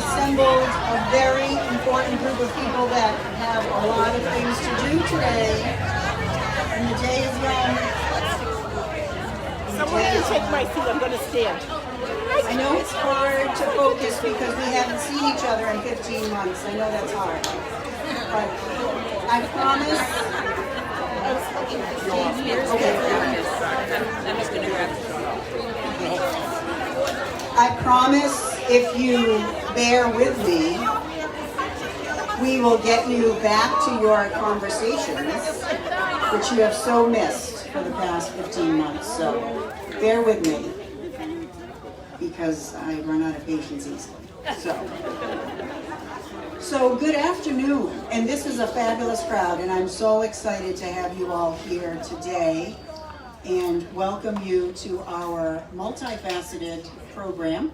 assembled a very important group of people that have a lot of things to do today. And the day is young. Someone can take my seat. I'm going to stand. I know it's hard to focus because we haven't seen each other in 15 months. I know that's hard. But I promise. I'm just going to grab it. I promise if you bear with me, we will get you back to your conversations, which you have so missed for the past 15 months. So bear with me, because I run out of patience easily. So good afternoon, and this is a fabulous crowd, and I'm so excited to have you all here today and welcome you to our multifaceted program,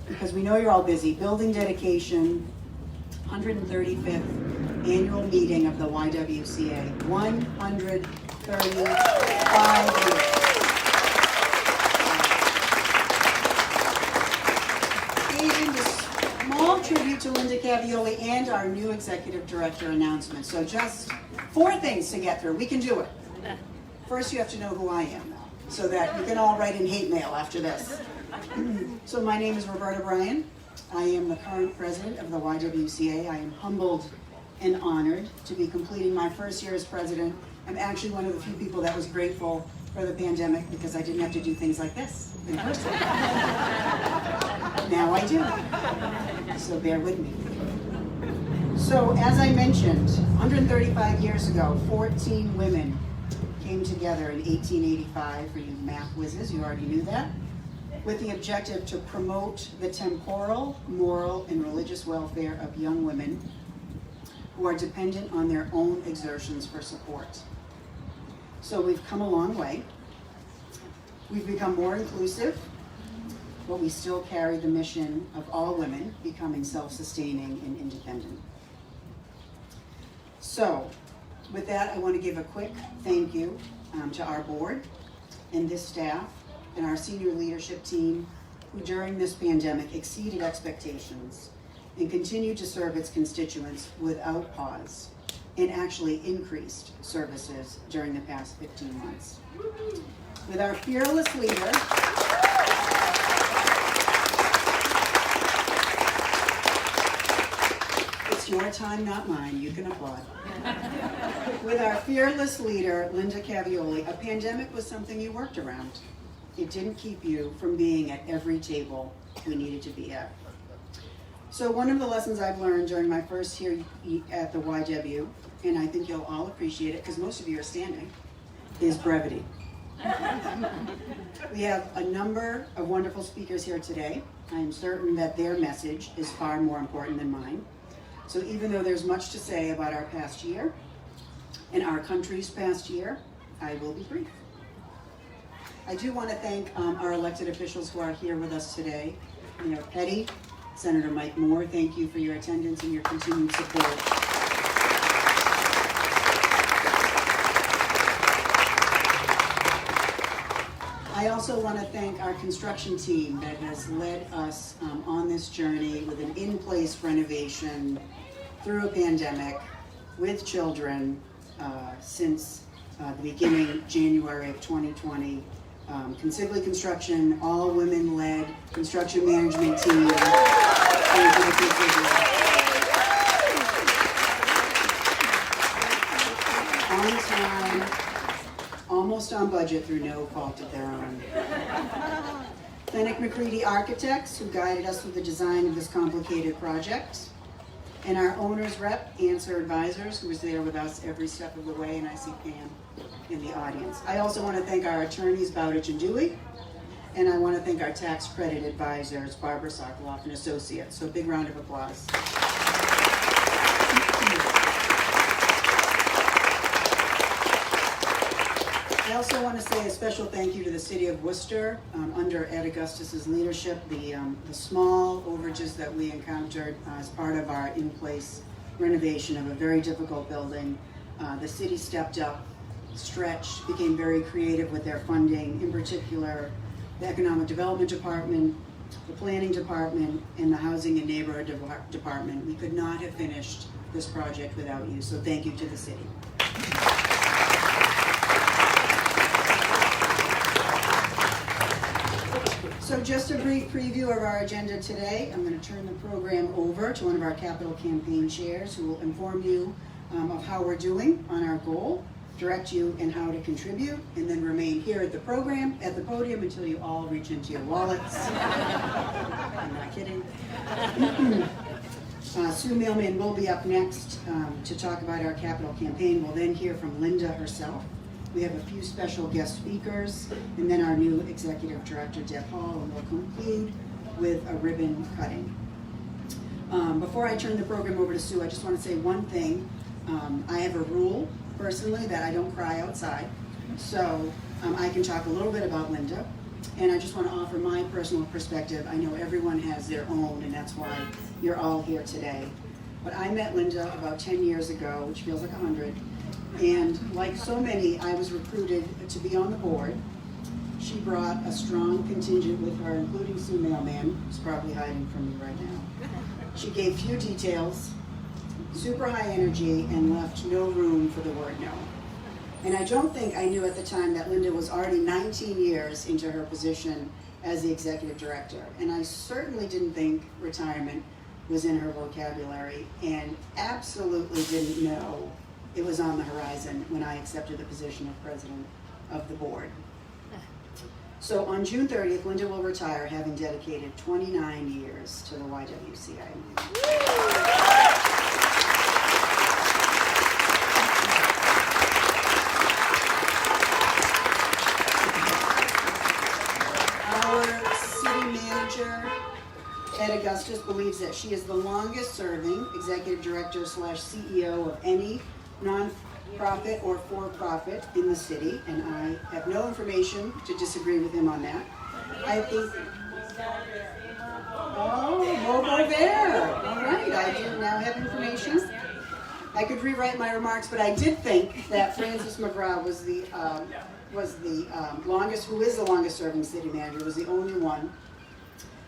because we know you're all busy. Building dedication, 135th annual meeting of the YWCA, 135 years. And a small tribute to Linda Cavaioli and our new executive director announcement. So just 4 things to get through. We can do it. First, you have to know who I am, so that you can all write in hate mail after this. So my name is Roberta Bryan. I am the current president of the YWCA. I am humbled and honored to be completing my first year as president. I'm actually one of the few people that was grateful for the pandemic because I didn't have to do things like this in person. Now I do. So bear with me. So as I mentioned, 135 years ago, 14 women came together in 1885, for you math whizzes, you already knew that, with the objective to promote the temporal, moral, and religious welfare of young women who are dependent on their own exertions for support. So we've come a long way. We've become more inclusive, but we still carry the mission of all women becoming self-sustaining and independent. So, with that, I want to give a quick thank you to our board and this staff and our senior leadership team who during this pandemic exceeded expectations and continued to serve its constituents without pause and actually increased services during the past 15 months. With our fearless leader, it's your time, not mine, you can applaud. With our fearless leader, Linda Cavaioli, a pandemic was something you worked around. It didn't keep you from being at every table we needed to be at. So one of the lessons I've learned during my first year at the YW, and I think you'll all appreciate it because most of you are standing, is brevity. We have a number of wonderful speakers here today. I am certain that their message is far more important than mine. So even though there's much to say about our past year and our country's past year, I will be brief. I do want to thank our elected officials who are here with us today. Mayor Petty, Senator Mike Moore, thank you for your attendance and your continued support. I also want to thank our construction team that has led us on this journey with an in-place renovation through a pandemic with children since the beginning, January of 2020. Consigli Construction, all women-led construction management team. On time, almost on budget through no fault of their own. Fennick McCready Architects, who guided us through the design of this complicated project. And our owner's rep, Answer Advisors, who was there with us every step of the way, and I see Pam in the audience. I also want to thank our attorneys, Bowditch and Dewey, and I want to thank our tax credit advisors, Barbara Sokoloff and Associates. So a big round of applause. I also want to say a special thank you to the City of Worcester. Under Ed Augustus's leadership, the small overages that we encountered as part of our in-place renovation of a very difficult building, the city stepped up, stretched, became very creative with their funding. In particular, the Economic Development Department the planning department, and the housing and neighborhood department. We could not have finished this project without you, so thank you to the city. So just a brief preview of our agenda today. I'm going to turn the program over to one of our capital campaign chairs who will inform you of how we're doing on our goal, direct you in how to contribute, and then remain here at the podium until you all reach into your wallets. I'm not kidding. Sue Mailman will be up next to talk about our capital campaign. We'll then hear from Linda herself. We have a few special guest speakers, and then our new executive director, Deb Hall, and we'll conclude with a ribbon cutting. Before I turn the program over to Sue, I just want to say one thing. I have a rule, personally, that I don't cry outside. So I can talk a little bit about Linda, and I just want to offer my personal perspective. I know everyone has their own, and that's why you're all here today. But I met Linda about 10 years ago, which feels like 100. And like so many, I was recruited to be on the board. She brought a strong contingent with her, including Sue Mailman, who's probably hiding from me right now. She gave few details, super high energy, and left no room for the word no. And I don't think I knew at the time that Linda was already 19 years into her position as the executive director. And I certainly didn't think retirement was in her vocabulary, and absolutely didn't know it was on the horizon when I accepted the position of president of the board. So on June 30th, Linda will retire, having dedicated 29 years to the YWCA. Our city manager, Ed Augustus, believes that she is the longest serving executive director / CEO of any non-profit or for-profit in the city, and I have no information to disagree with him on that. I think, Mobo Bear, all right, I do now have information. I could rewrite my remarks, but I did think that Francis McGraw was the longest, who is the longest serving city manager, was the only one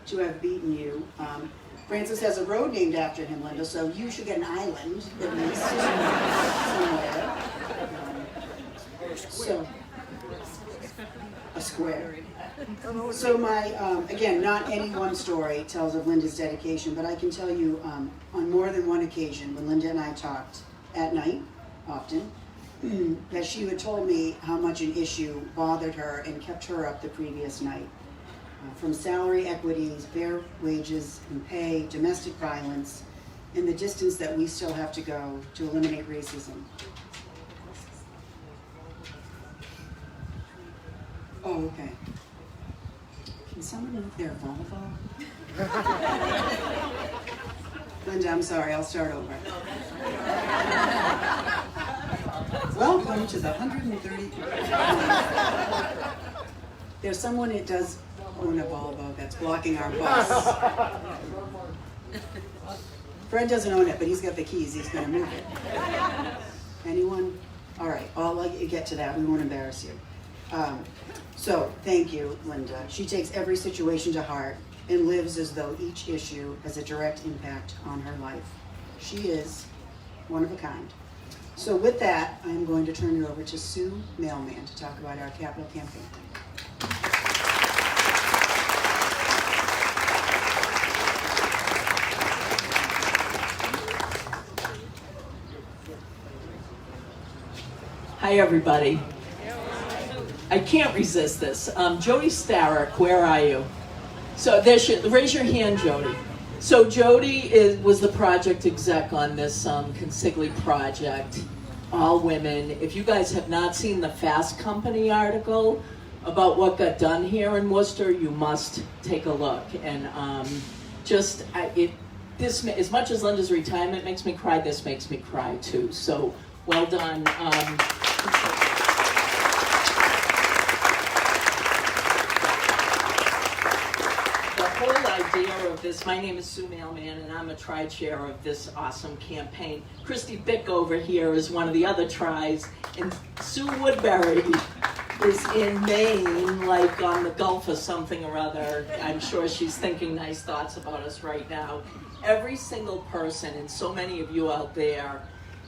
to have beaten you. Francis has a road named after him, Linda, so you should get an island, at least, somewhere. So, a square. So my, again, not any one story tells of Linda's dedication, but I can tell you on more than one occasion when Linda and I talked at night, often, that she had told me how much an issue bothered her and kept her up the previous night. From salary equities, fair wages and pay, domestic violence, and the distance that we still have to go to eliminate racism. Oh, okay. Can someone move their Volvo? Linda, I'm sorry, I'll start over. Welcome to the 130. There's someone that does own a Volvo that's blocking our bus. Fred doesn't own it, but he's got the keys. He's going to move it. Anyone? All right, I'll let you get to that. We won't embarrass you. So, thank you, Linda. She takes every situation to heart and lives as though each issue has a direct impact on her life. She is one of a kind. So with that, I'm going to turn it over to Sue Mailman to talk about our capital campaign. Hi, everybody. I can't resist this. Jody Starrick, where are you? So raise your hand, Jody. So Jody was the project exec on this Consigli project, all women. If you guys have not seen the Fast Company article about what got done here in Worcester, you must take a look. And this, as much as Linda's retirement makes me cry, this makes me cry too. So well done. Of this. My name is Sue Mailman, and I'm a tri-chair of this awesome campaign. Christy Bick over here is one of the other tries, and Sue Woodbury is in Maine, like on the Gulf or something or other. I'm sure she's thinking nice thoughts about us right now. Every single person, and so many of you out there,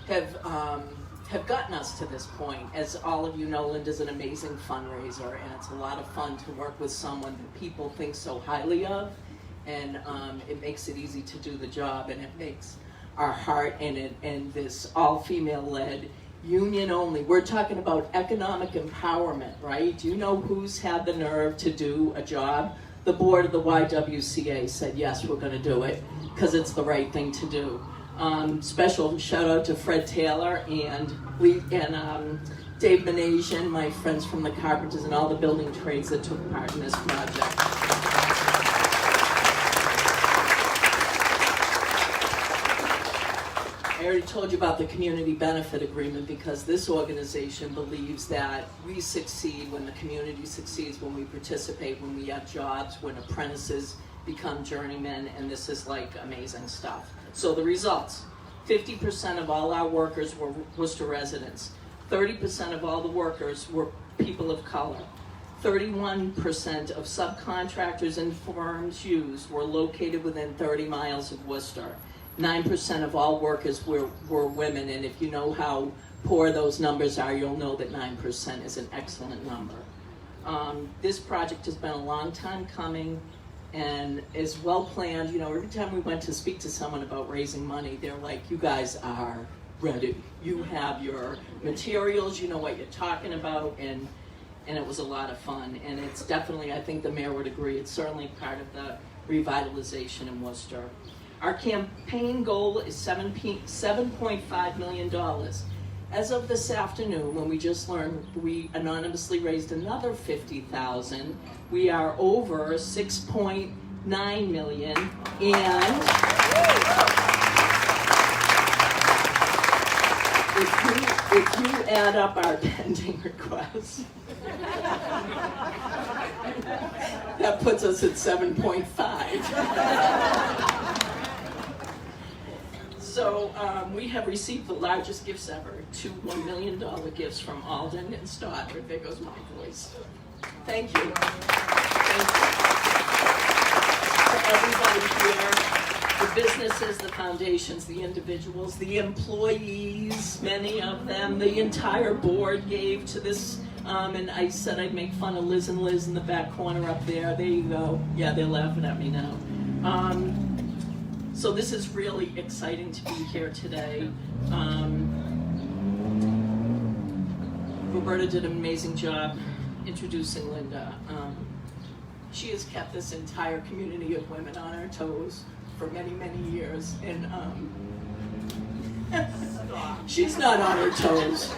have gotten us to this point. As all of you know, Linda's an amazing fundraiser, and it's a lot of fun to work with someone that people think so highly of, and it makes it easy to do the job, and it makes our heart in it, and this all-female-led, union-only. We're talking about economic empowerment, right? Do you know who's had the nerve to do a job? The board of the YWCA said, yes, we're going to do it, because it's the right thing to do. Special shout out to Fred Taylor and Dave Manasian, my friends from the Carpenters and all the building trades that took part in this project. I already told you about the community benefit agreement because this organization believes that we succeed when the community succeeds, when we participate, when we have jobs, when apprentices become journeymen, and this is like amazing stuff. So the results, 50% of all our workers were Worcester residents, 30% of all the workers were people of color, 31% of subcontractors and firms used were located within 30 miles of Worcester. 9% of all workers were women, and if you know how poor those numbers are, you'll know that 9% is an excellent number. This project has been a long time coming and is well planned. You know, every time we went to speak to someone about raising money, they're like, you guys are ready. You have your materials, you know what you're talking about, and it was a lot of fun. And it's definitely, I think the mayor would agree, it's certainly part of the revitalization in Worcester. Our campaign goal is $7.5 million. As of this afternoon, when we just learned we anonymously raised another $50,000, we are over $6.9 million, and if you add up our pending requests, that puts us at 7.5. So we have received the largest gifts ever, two $1 million gifts from Alden and Stoddard. There goes my voice. Thank you. Thank you. To everybody here, the businesses, the foundations, the individuals, the employees, many of them, the entire board gave to this. And I said I'd make fun of Liz and Liz in the back corner up there. There you go. Yeah, they're laughing at me now. So this is really exciting to be here today. Roberta did an amazing job introducing Linda. She has kept this entire community of women on her toes for many, many years. And she's not on her toes.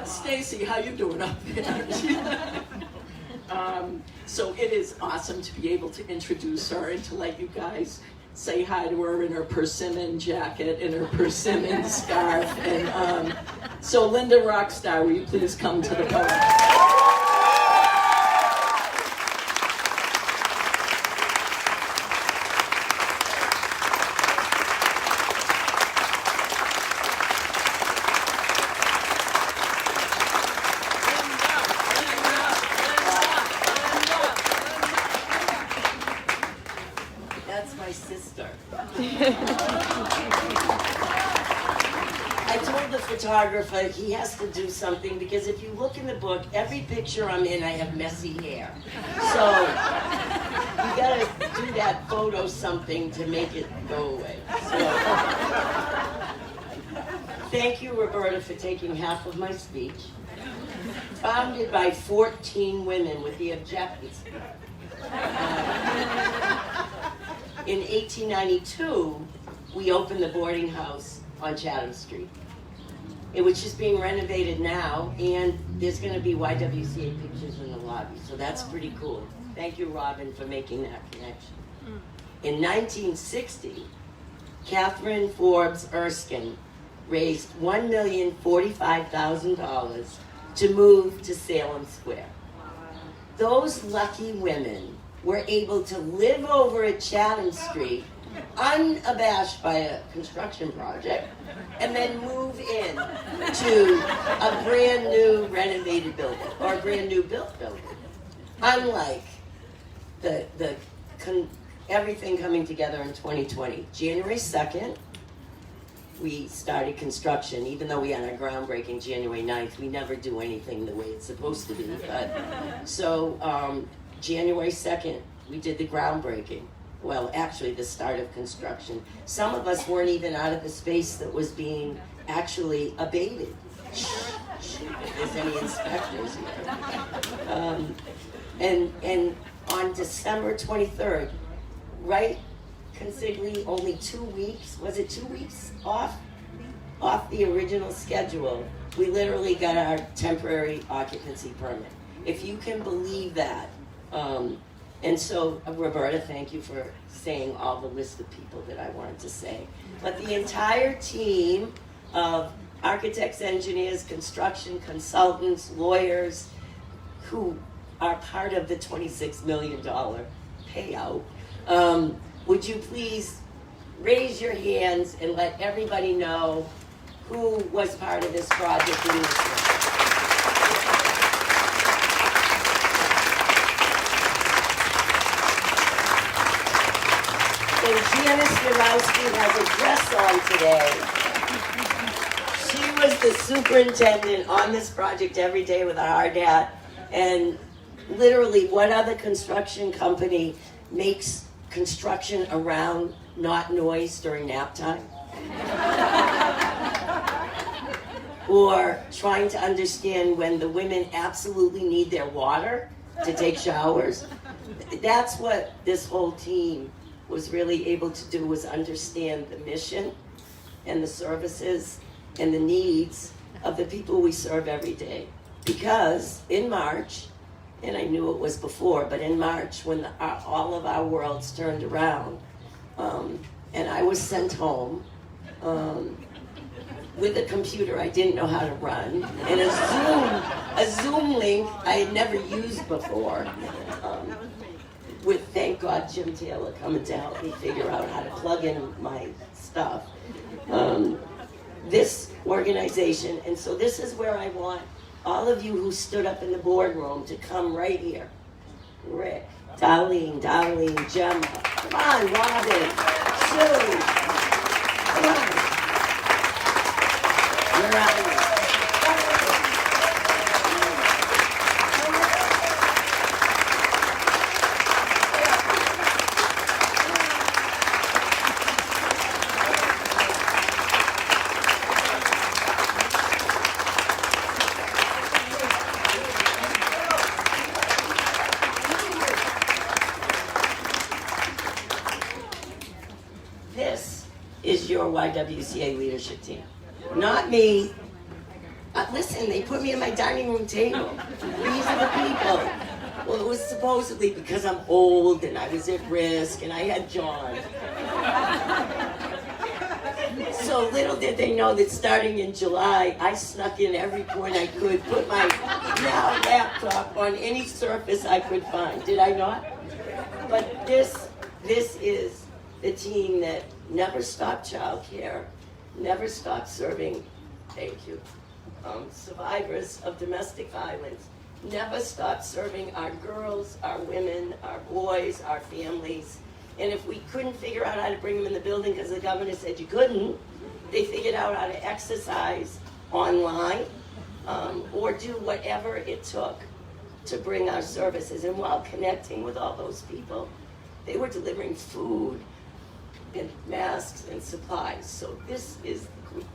Stacy, how you doing up there? So it is awesome to be able to introduce her and to let you guys say hi to her in her persimmon jacket and her persimmon scarf. And so Linda Rockstar, will you please come to the podium? I told the photographer he has to do something because if you look in the book, every picture I'm in, I have messy hair. So you gotta do that photo something to make it go away. So thank you, Roberta, for taking half of my speech. Founded by 14 women with the objectives. In 1892, we opened the boarding house on Chatham Street. It was just being renovated now, and there's going to be YWCA pictures in the lobby, so that's pretty cool. Thank you, Robin, for making that connection. In 1960, Catherine Forbes Erskine raised $1,045,000 to move to Salem Square. Those lucky women were able to live over at Chatham Street unabashed by a construction project, and then move in to a brand new renovated building or a brand new built building. Unlike everything coming together in 2020. January 2nd, we started construction, even though we had our groundbreaking January 9th. We never do anything the way it's supposed to be. So January 2nd, we did the groundbreaking. Well, actually, the start of construction. Some of us weren't even out of the space that was being actually abated. If there's any inspectors here. And on December 23rd, right consigibly only 2 weeks, was it 2 weeks off the original schedule, we literally got our temporary occupancy permit. If you can believe that. And so, Roberta, thank you for saying all the list of people that I wanted to say. But the entire team of architects, engineers, construction consultants, lawyers, who are part of the $26 million payout, would you please raise your hands and let everybody know who was part of this project in this room? And Janice Jarowski has a dress on today. She was the superintendent on this project every day with a hard hat. And literally, what other construction company makes construction around not noise during nap time? Or trying to understand when the women absolutely need their water to take showers? That's what this whole team was really able to do, was understand the mission and the services and the needs of the people we serve every day. Because in March, and I knew it was before, but in March, when all of our worlds turned around, and I was sent home with a computer I didn't know how to run, and a Zoom link I had never used before, with, thank God, Jim Taylor coming to help me figure out how to plug in my stuff. This organization, and so this is where I want all of you who stood up in the boardroom to come right here. Rick, Darlene, Gemma, come on, Robin, Sue, come on. You're out. YWCA leadership team. Not me. Listen, they put me at my dining room table. These are the people. Well, it was supposedly because I'm old and I was at risk and I had John. So little did they know that starting in July, I snuck in every point I could, put my now laptop on any surface I could find. Did I not? But this is the team that never stopped childcare, never stopped serving, thank you, survivors of domestic violence, never stopped serving our girls, our women, our boys, our families. And if we couldn't figure out how to bring them in the building because the governor said you couldn't, they figured out how to exercise online or do whatever it took to bring our services. And while connecting with all those people, they were delivering food and masks and supplies. So this is the group.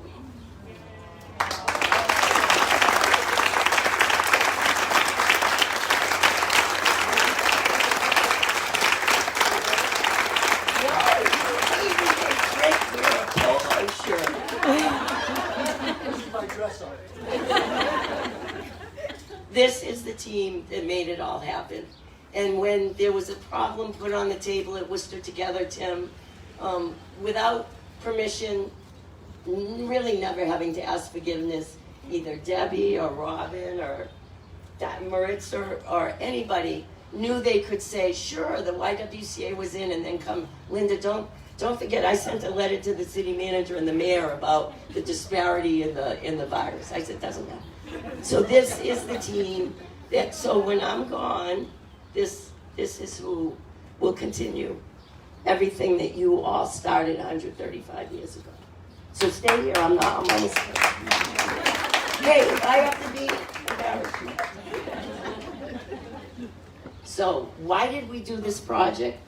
This is the team that made it all happen. And when there was a problem put on the table at Worcester Together, Tim, without permission, really never having to ask forgiveness, either Debbie or Robin or Moritz or anybody knew they could say, sure, the YWCA was in, and then come, Linda, don't Don't forget, I sent a letter to the city manager and the mayor about the disparity in the virus. I said, doesn't matter. So this is the team that, so when I'm gone, this is who will continue everything that you all started 135 years ago. So stay here, I'm almost Hey, if I have to be embarrassed. So why did we do this project?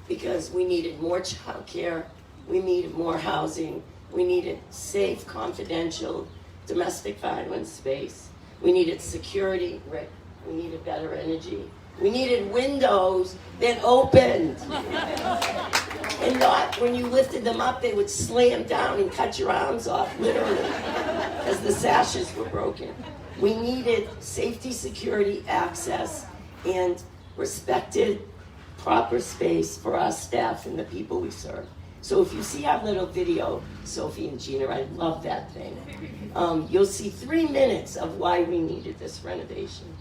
Because we needed more childcare, we needed more housing, we needed safe, confidential, domestic violence space, we needed security, right? We needed better energy, we needed windows that opened. And not when you lifted them up, they would slam down and cut your arms off, literally, as the sashes were broken. We needed safety, security, access, and respected proper space for our staff and the people we serve. So if you see our little video, Sophie and Gina, I love that thing. You'll see 3 minutes of why we needed this renovation.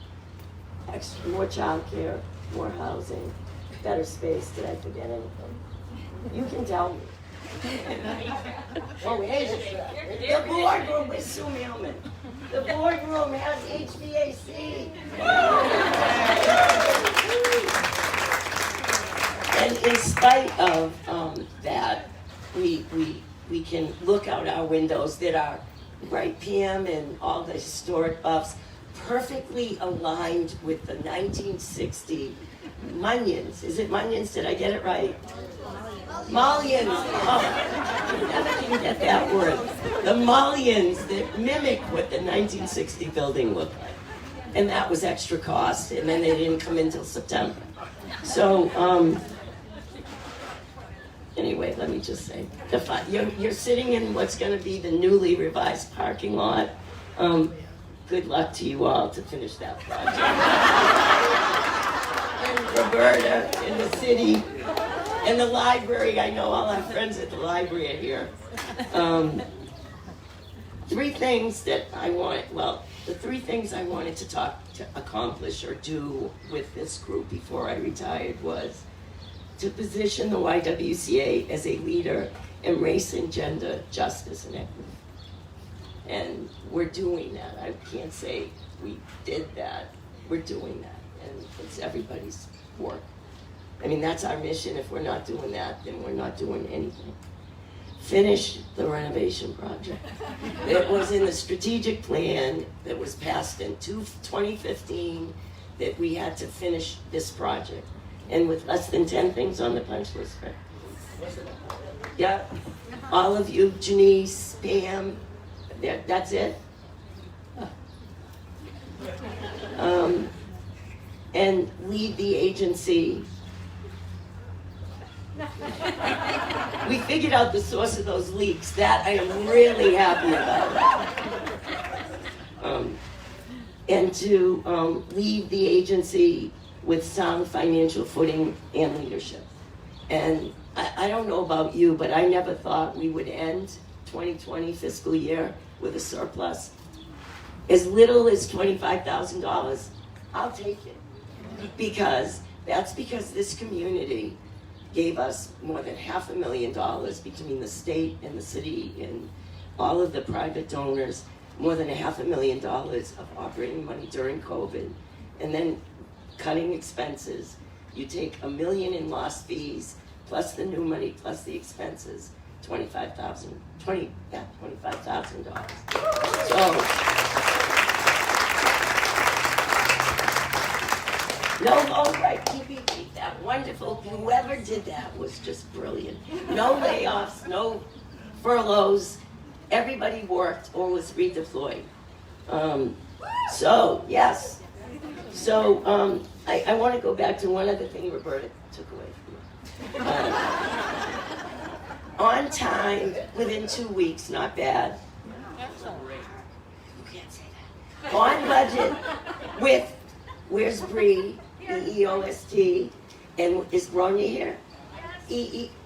Extra, more childcare, more housing, better space. Did I forget anything? You can tell me. Oh, the boardroom with Sue Millman. The boardroom has HVAC. And in spite of that, we can look out our windows that are, right, Pam and all the historic buffs, perfectly aligned with the 1960 mullions. Is it mullions? Did I get it right? Mullions. Oh, I never can get that word. The mullions that mimic what the 1960 building looked like. And that was extra cost, and then they didn't come in until September. So, anyway, let me just say, you're sitting in what's going to be the newly revised parking lot. Good luck to you all to finish that project. And Roberta and the city and the library. I know all our friends at the library are here. 3 things that I want, well, the 3 things I wanted to accomplish or do with this group before I retired was to position the YWCA as a leader in race and gender justice and equity. And we're doing that. I can't say we did that. We're doing that. And it's everybody's work. I mean, that's our mission. If we're not doing that, then we're not doing anything. Finish the renovation project. It was in the strategic plan that was passed in 2015 that we had to finish this project. And with less than 10 things on the punch list, right? Yeah, all of you, Janice, Pam, that's it. And lead the agency. We figured out the source of those leaks. That I am really happy about. And to lead the agency with sound financial footing and leadership. And I don't know about you, but I never thought we would end 2020 fiscal year with a surplus. As little as $25,000, I'll take it. Because this community gave us more than $500,000 between the state and the city and all of the private donors, more than $500,000 of operating money during COVID, and then cutting expenses. You take $1 million in lost fees, plus the new money, plus the expenses, $25,000. No loan right, PPP, that wonderful, whoever did that was just brilliant. No layoffs, no furloughs, everybody worked or was redeployed. So, yes. So, I want to go back to one other thing Roberta took away from me. On time, within 2 weeks, not bad. You can't say that. On budget, with, where's Bree? EEOST, and is Ronya here?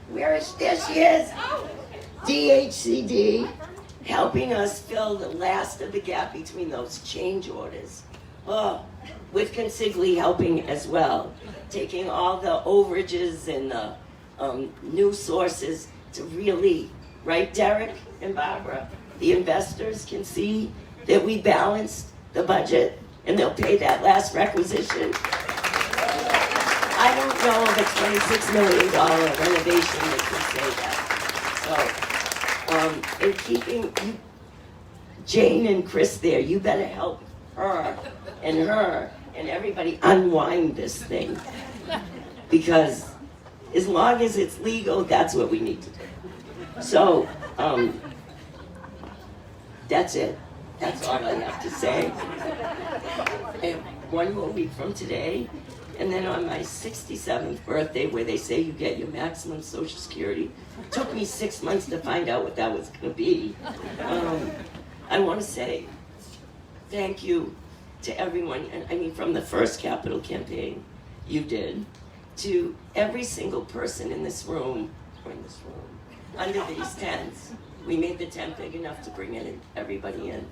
Where is, there she is. DHCD, helping us fill the last of the gap between those change orders. With Consigli helping as well, taking all the overages and the new sources to really, right, Derek and Barbara? The investors can see that we balanced the budget and they'll pay that last requisition. I don't know of a $26 million renovation that can say that. So, in keeping Jane and Chris there, you better help her and everybody unwind this thing. Because as long as it's legal, that's what we need to do. So, that's it. That's all I have to say. And one more week from today, and then on my 67th birthday, where they say you get your maximum Social Security, it took me 6 months to find out what that was going to be. I want to say thank you to everyone, and I mean from the first capital campaign you did, to every single person in this room, under these tents. We made the tent big enough to bring in everybody in.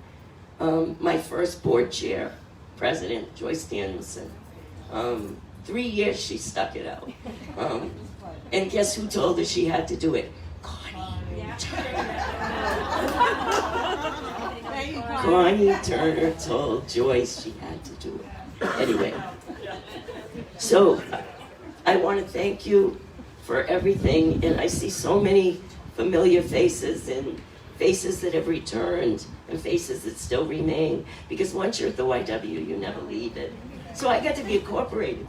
My first board chair, President Joyce Danielson. 3 years she stuck it out. And guess who told her she had to do it? Connie Turner. Connie Turner told Joyce she had to do it. Anyway, so I want to thank you for everything, and I see so many familiar faces and faces that have returned and faces that still remain, because once you're at the YW, you never leave it. So I got to be incorporated.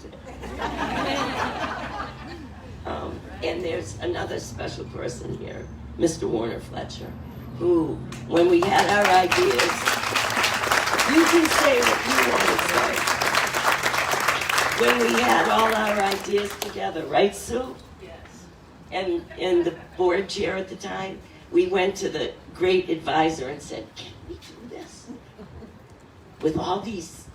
And there's another special person here, Mr. Warner Fletcher, who, when we had our ideas, you can say what you want to say. When we had all our ideas together, right, Sue? And the board chair at the time, we went to the great advisor and said, can we do this? With all these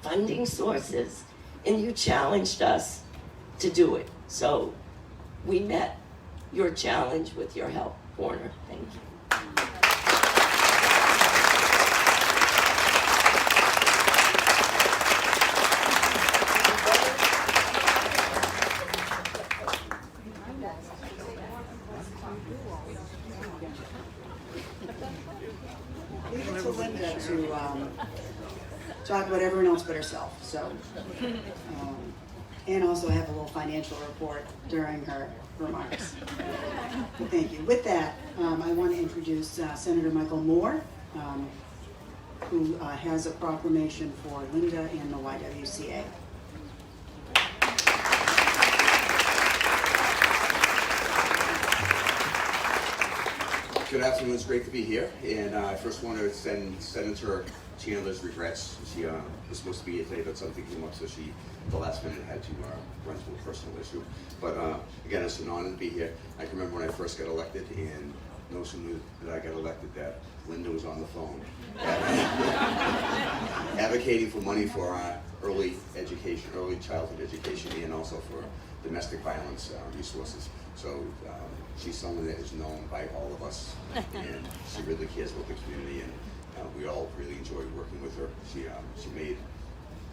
funding sources? And you challenged us to do it. So we met your challenge with your help, Warner. Thank you. Leave it to Linda to talk about everyone else but herself. So, and also have a little financial report during her remarks. Thank you. With that, I want to introduce Senator Michael Moore, who has a proclamation for Linda and the YWCA. Good afternoon. It's great to be here, and I first want to send Senator Chandler's regrets. She was supposed to be here today, but something came up, so she, at the last minute, had to run to a personal issue. But again, it's an honor to be here. I can remember when I first got elected, and no sooner knew that I got elected that Linda was on the phone advocating for money for early education, early childhood education, and also for domestic violence resources. So she's someone that is known by all of us, and she really cares about the community, and we all really enjoyed working with her. She made,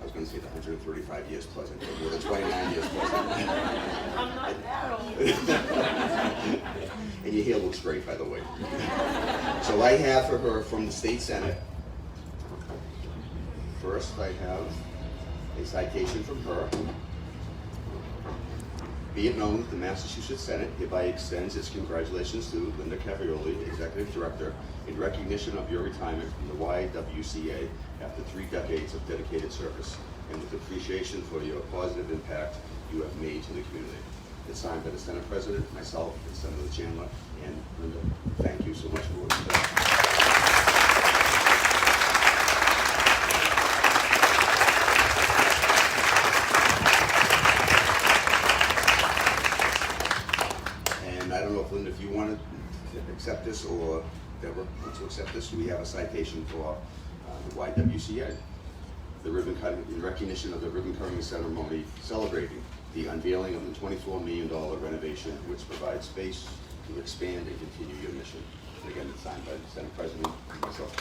I was going to say the 135 years pleasant, but more than 29 years pleasant. I'm not that old. And your hair looks great, by the way. So I have for her from the State Senate. First, I have a citation from her. Be it known that the Massachusetts Senate hereby extends its congratulations to Linda Cavaioli, Executive Director, in recognition of your retirement from the YWCA after 3 decades of dedicated service, and with appreciation for your positive impact you have made to the community. It's signed by the Senate President, myself, and Senator Chandler, and Linda. Thank you so much for what you've done. Linda, if you want to accept this, or Deborah wants to accept this, we have a citation for the YWCA. The ribbon cutting, in recognition of the ribbon cutting ceremony celebrating the unveiling of the $24 million renovation, which provides space to expand and continue your mission. And again, it's signed by the Senate President and myself.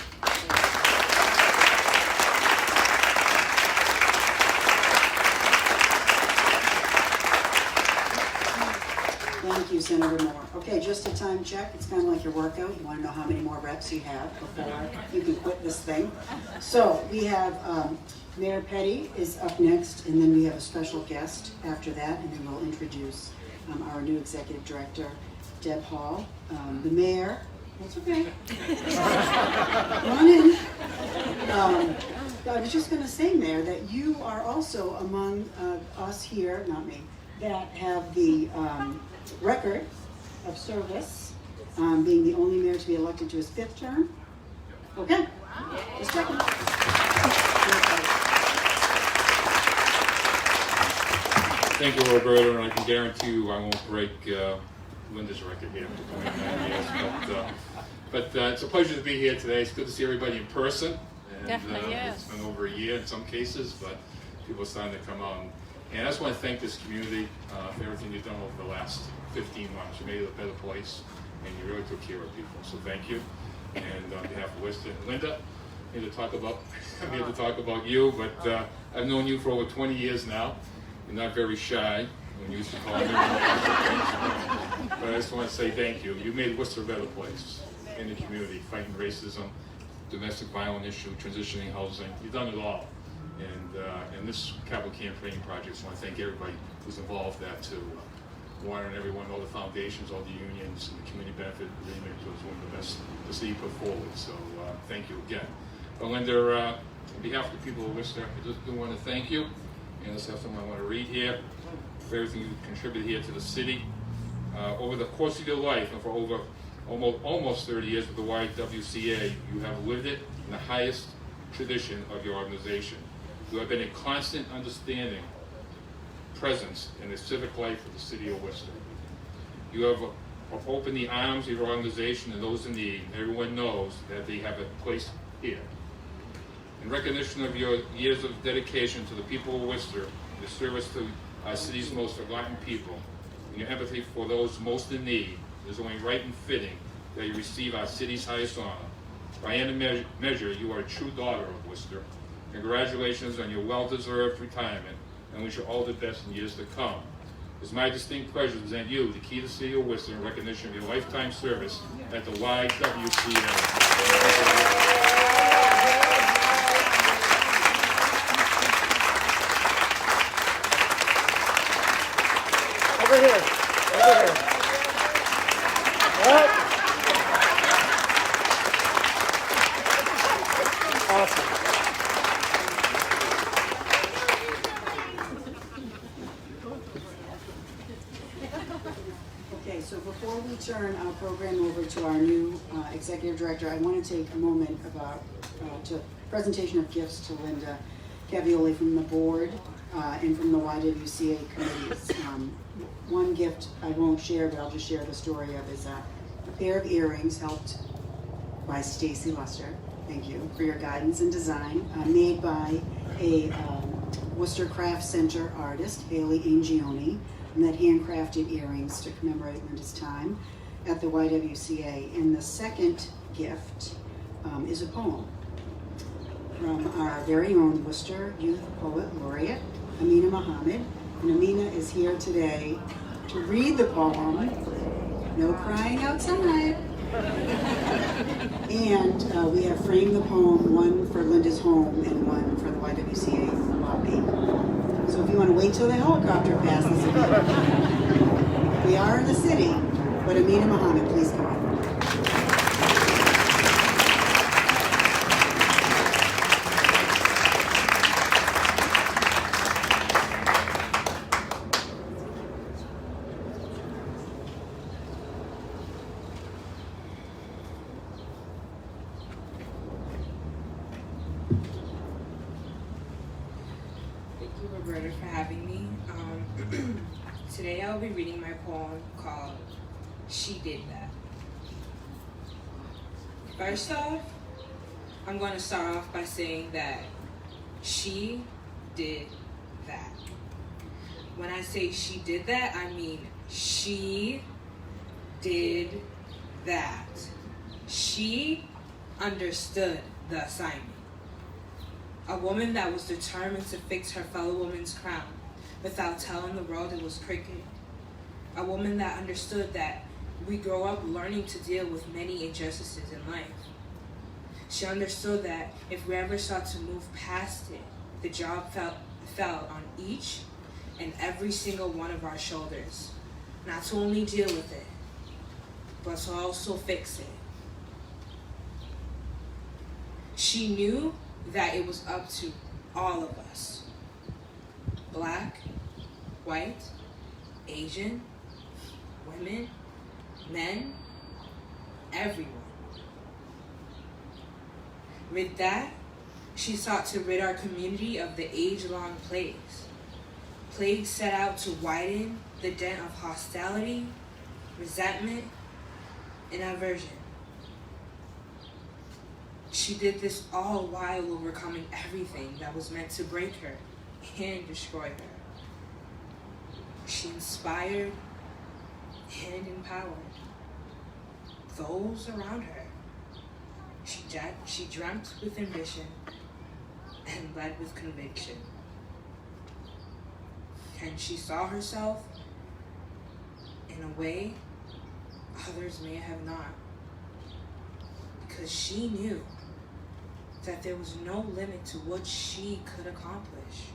Thank you, Senator. Senator Moore. Okay, just a time check. It's kind of like your workout. You want to know how many more reps you have before you can quit this thing. So we have Mayor Petty is up next, and then we have a special guest after that, and then we'll introduce our new executive director, Deb Hall. The mayor, that's okay. Come on in. I was just going to say, Mayor, that you are also among us here, not me, that have the record of service, being the only mayor to be elected to his 5th term. Okay, just checking. Thank you, Roberto, and I can guarantee you I won't break Linda's record here for 29 years. But it's a pleasure to be here today. It's good to see everybody in person. And it's been over a year in some cases, but people are starting to come out. And I just want to thank this community for everything you've done over the last 15 months. You made it a better place, and you really took care of people. So thank you. And on behalf of Worcester and Linda, I'm here to talk about you, but I've known you for over 20 years now. You're not very shy when you used to call me. But I just want to say thank you. You made Worcester a better place in the community, fighting racism, domestic violence issue, transitioning housing. You've done it all. And in this capital campaign project, I just want to thank everybody who's involved that to Warner and everyone, all the foundations, all the unions, and the community benefit agreement was one of the best the city put forward. So thank you again. But Linda, on behalf of the people of Worcester, I just do want to thank you. And let's have something I want to read here for everything you contributed here to the city. Over the course of your life and for over almost 30 years with the YWCA, you have lived it in the highest tradition of your organization. You have been a constant understanding presence in the civic life of the city of Worcester. You have opened the arms of your organization and those in need. Everyone knows that they have a place here. In recognition of your years of dedication to the people of Worcester, your service to our city's most forgotten people, and your empathy for those most in need, it is only right and fitting that you receive our city's highest honor. By any measure, you are a true daughter of Worcester. Congratulations on your well-deserved retirement, and wish you all the best in years to come. It's my distinct pleasure to present you the key to the city of Worcester in recognition of your lifetime service at the YWCA. Over here. What? Awesome. Okay, so before we turn our program over to our new executive director, I want to take a moment about to presentation of gifts to Linda Cavaioli from the board and from the YWCA committees. One gift I won't share, but I'll just share the story of is a pair of earrings helped by Stacy Lester. Thank you for your guidance and design, made by a Worcester Craft Center artist, Haley Angioni, and that handcrafted earrings to commemorate Linda's time at the YWCA. And the second gift is a poem from our very own Worcester youth poet laureate, Amina Mohammed. And Amina is here today to read the poem, no crying outside. And we have framed the poem, one for Linda's home and one for the YWCA lobby. So if you want to wait till the helicopter passes, we are in the city, but Amina Mohammed, please come on. For having me. Today I'll be reading my poem called She Did That. First off, I'm going to start off by saying that she did that. When I say she did that, I mean she did that. She understood the assignment. A woman that was determined to fix her fellow woman's crown without telling the world it was crooked. A woman that understood that we grow up learning to deal with many injustices in life. She understood that if we ever sought to move past it, the job fell on each and every single one of our shoulders. Not to only deal with it, but to also fix it. She knew that it was up to all of us. Black, white, Asian, women, men, everyone. With that, she sought to rid our community of the age-long plagues. Plagues set out to widen the dent of hostility, resentment, and aversion. She did this all while overcoming everything that was meant to break her and destroy her. She inspired and empowered those around her. She dreamt with ambition and led with conviction. And she saw herself in a way others may have not. Because she knew that there was no limit to what she could accomplish.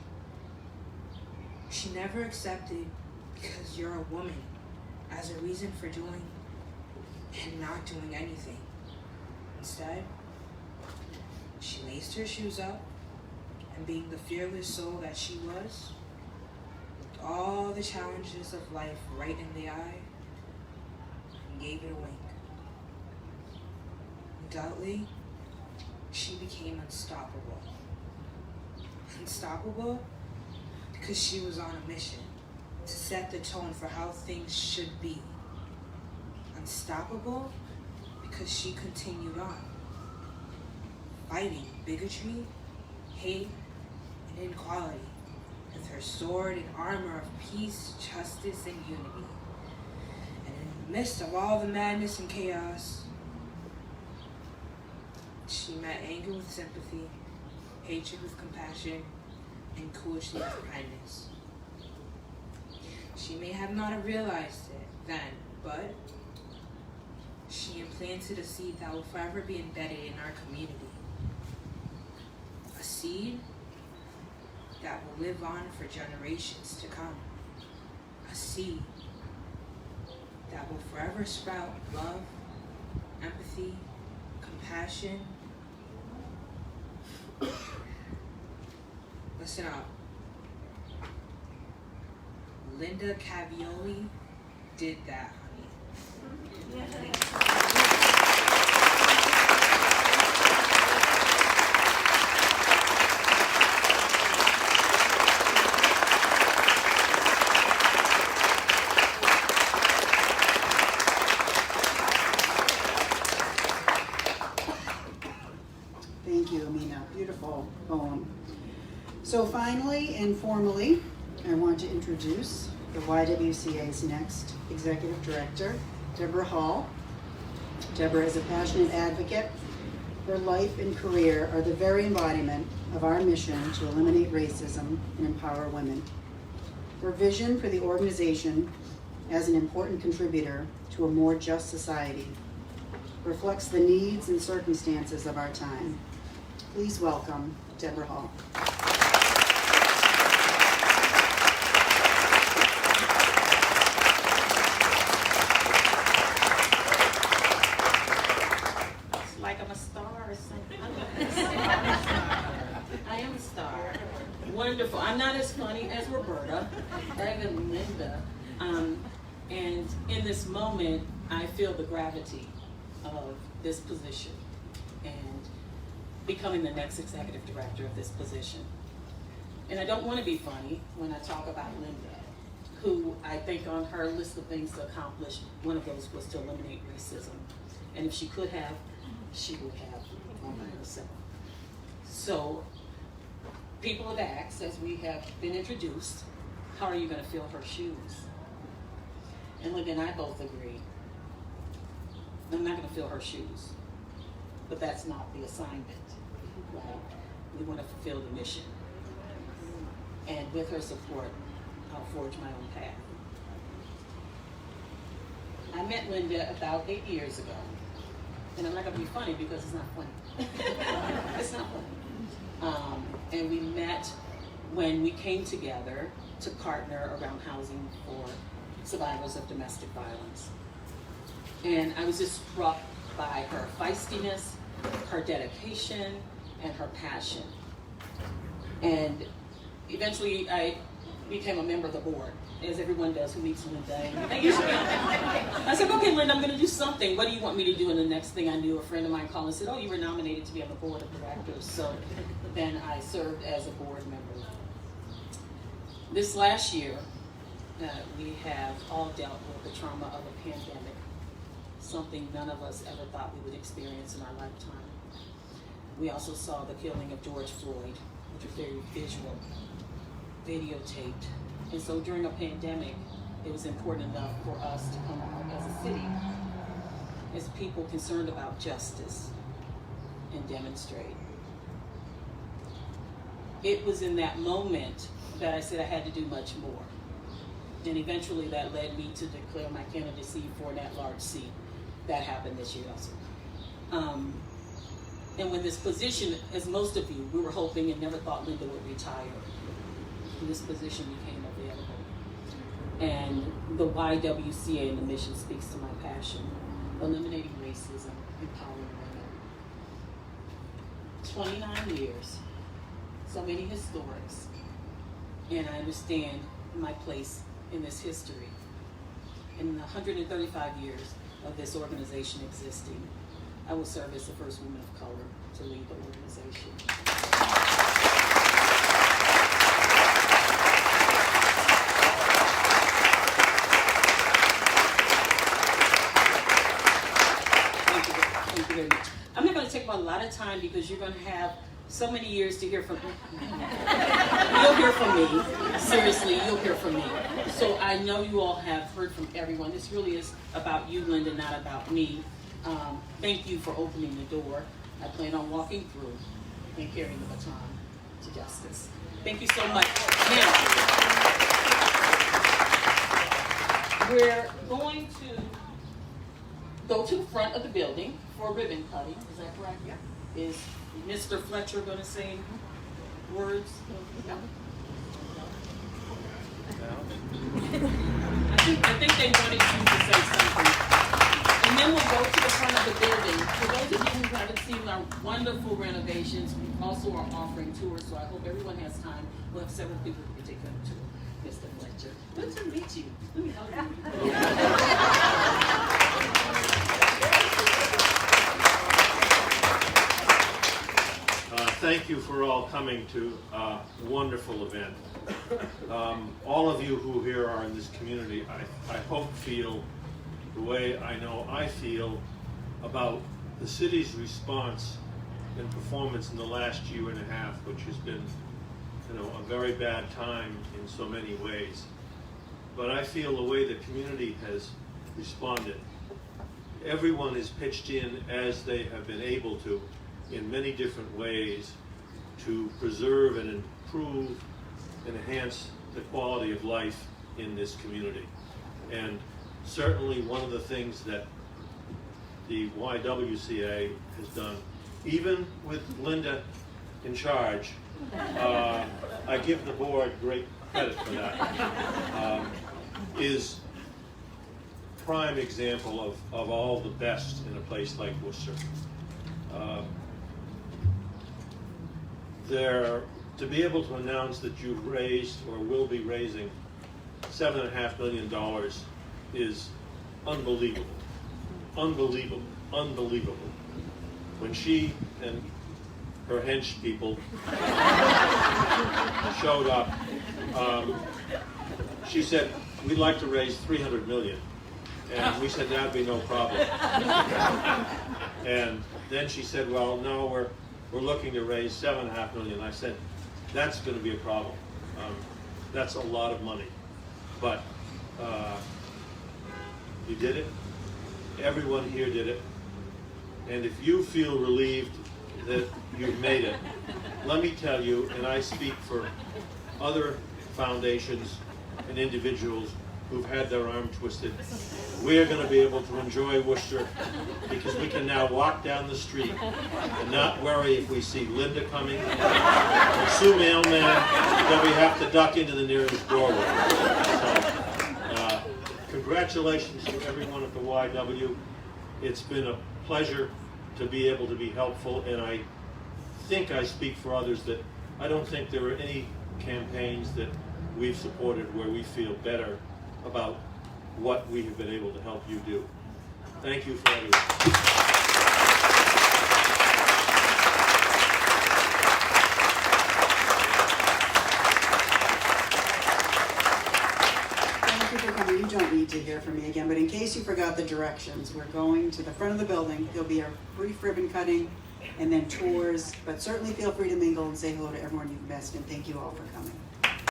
She never accepted because you're a woman as a reason for doing and not doing anything. Instead, she laced her shoes up and being the fearless soul that she was, looked all the challenges of life right in the eye and gave it a wink. Undoubtedly, she became unstoppable. Unstoppable because she was on a mission to set the tone for how things should be. Unstoppable because she continued on, fighting bigotry, hate, and inequality with her sword and armor of peace, justice, and unity. And in the midst of all the madness and chaos, she met anger with sympathy, hatred with compassion, and cruelty with kindness. She may have not have realized it then, but she implanted a seed that will forever be embedded in our community. A seed that will live on for generations to come. A seed that will forever sprout love, empathy, compassion. Listen up. Linda Cavaioli did that, honey. Thank you, Amina. Beautiful poem. So finally and formally, I want to introduce the YWCA's next Executive Director, Deborah Hall. Deborah is a passionate advocate. Her life and career are the very embodiment of our mission to eliminate racism and empower women. Her vision for the organization as an important contributor to a more just society reflects the needs and circumstances of our time. Please welcome Deborah Hall. Like I'm a star or something. I am a star. Wonderful. I'm not as funny as Roberta, or even Linda. And in this moment, I feel the gravity of this position and becoming the next executive director of this position. And I don't want to be funny when I talk about Linda, who I think on her list of things to accomplish, one of those was to eliminate racism. And if she could have, she would have on herself. So people have asked, as we have been introduced, how are you going to fill her shoes? And Linda and I both agree, I'm not going to fill her shoes, but that's not the assignment, right? We want to fulfill the mission. And with her support, I'll forge my own path. I met Linda about 8 years ago. And I'm not going to be funny because it's not funny. It's not funny. And we met when we came together to partner around housing for survivors of domestic violence. And I was just struck by her feistiness, her dedication, and her passion. And eventually I became a member of the board, as everyone does who meets Linda. And I said, okay, Linda, I'm going to do something. What do you want me to do? And the next thing I knew, a friend of mine called and said, oh, you were nominated to be on the board of directors. So then I served as a board member. This last year, we have all dealt with the trauma of a pandemic, something none of us ever thought we would experience in our lifetime. We also saw the killing of George Floyd, which was very visual, videotaped. And so during a pandemic, it was important enough for us to come out as a city, as people concerned about justice, and demonstrate. It was in that moment that I said I had to do much more. And eventually that led me to declare my candidacy for an at-large seat. That happened this year also. And when this position, as most of you, we were hoping and never thought Linda would retire. And this position became available. And the YWCA and the mission speaks to my passion. Eliminating racism, empowering women. 29 years, so many historics. And I understand my place in this history. In the 135 years of this organization existing, I will serve as the first woman of color to lead the organization. Thank you very much. I'm not going to take up a lot of time because you're going to have so many years to hear from me. You'll hear from me. Seriously, you'll hear from me. So I know you all have heard from everyone. This really is about you, Linda, not about me. Thank you for opening the door. I plan on walking through and carrying the baton to justice. Thank you so much. Now, we're going to go to the front of the building for ribbon cutting. Is that correct? Yeah. Is Mr. Fletcher going to say words? Yeah. I think they wanted you to say something. And then we'll go to the front of the building. For those of you who haven't seen our wonderful renovations, we also are offering tours, so I hope everyone has time. We'll have several people who can take them to Mr. Fletcher. Good to meet you. Let me help you. Thank you for all coming to a wonderful event. All of you who here are in this community, I hope feel the way I know I feel about the city's response and performance in the last year and a half, which has been, a very bad time in so many ways. But I feel the way the community has responded. Everyone has pitched in as they have been able to in many different ways to preserve and improve and enhance the quality of life in this community. And certainly one of the things that the YWCA has done, even with Linda in charge, I give the board great credit for that, is prime example of all the best in a place like Worcester. To be able to announce that you've raised or will be raising $7.5 million is unbelievable. Unbelievable. Unbelievable. When she and her hench people showed up, she said, we'd like to raise $300 million. And we said, that'd be no problem. And then she said, well, no, we're looking to raise $7.5 million. I said, that's going to be a problem. That's a lot of money. But you did it. Everyone here did it. And if you feel relieved that you've made it, let me tell you, and I speak for other foundations and individuals who've had their arm twisted. We are going to be able to enjoy Worcester because we can now walk down the street and not worry if we see Linda coming or Sue Mailman that we have to duck into the nearest doorway. So, congratulations to everyone at the YW. It's been a pleasure to be able to be helpful, and I think I speak for others that I don't think there are any campaigns that we've supported where we feel better about what we have been able to help you do. Thank you for everything. Thank you for coming. You don't need to hear from me again, but in case you forgot the directions, we're going to the front of the building. There'll be a brief ribbon cutting and then tours, but certainly feel free to mingle and say hello to everyone you've met, and thank you all for coming.